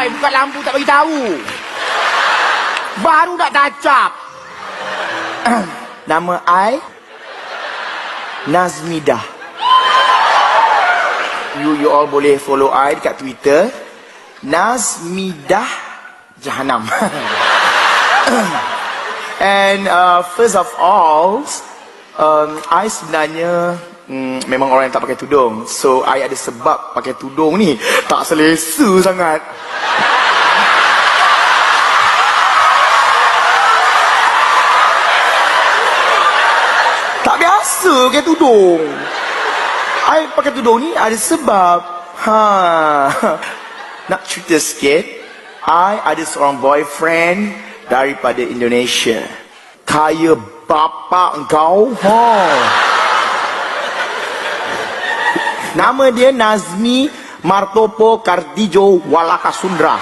Oi, buka lampu tak bagi tahu. Baru nak tacap. Nama I Nazmidah. You all boleh follow I dekat Twitter. Nazmidah Jahanam. And first of all, I sebenarnya memang orang yang tak pakai tudung. So I ada sebab pakai tudung ni tak selesa sangat. Tak biasa pakai tudung. I pakai tudung ni ada sebab. Nak cerita sikit, I ada seorang boyfriend daripada Indonesia. Kaya bapa engkau. Nama dia Nazmi Martopo Kardijo Walakasundra.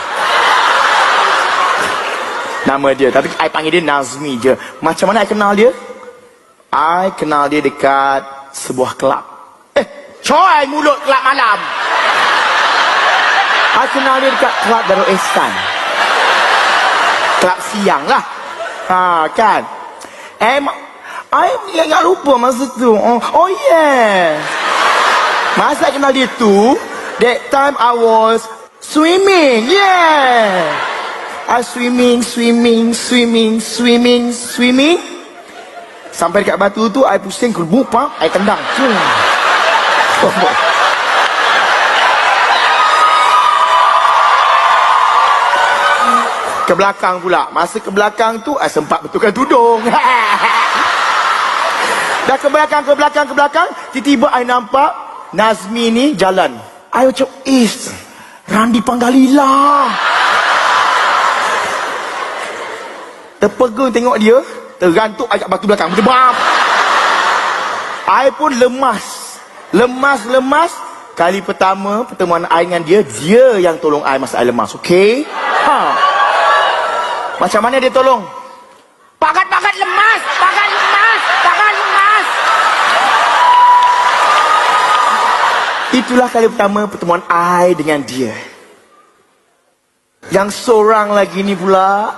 Nama dia, tapi I panggil dia Nazmi je. Macam mana I kenal dia? I kenal dia dekat sebuah kelab. Coy mulut kelab malam. I kenal dia dekat kelab Darul Ihsan. Kelab siang lah. Kan? I ingat lupa masa tu. Oh yeah. Masa I kenal dia tu, that time I was swimming. Yeah. I swimming. Sampai dekat batu tu, I pusing kerbuk, I tendang. Ke belakang pula. Masa ke belakang tu, I sempat betulkan tudung. Dah ke belakang, tiba-tiba I nampak Nazmi ni jalan. I macam, Randi Panggalila. Terpegun tengok dia, tergantuk I kat batu belakang. Berdebam. I pun lemas. Kali pertama pertemuan I dengan dia yang tolong I masa I lemas. Okay? Macam mana dia tolong? Pakat lemas. Itulah kali pertama pertemuan I dengan dia. Yang seorang lagi ni pula,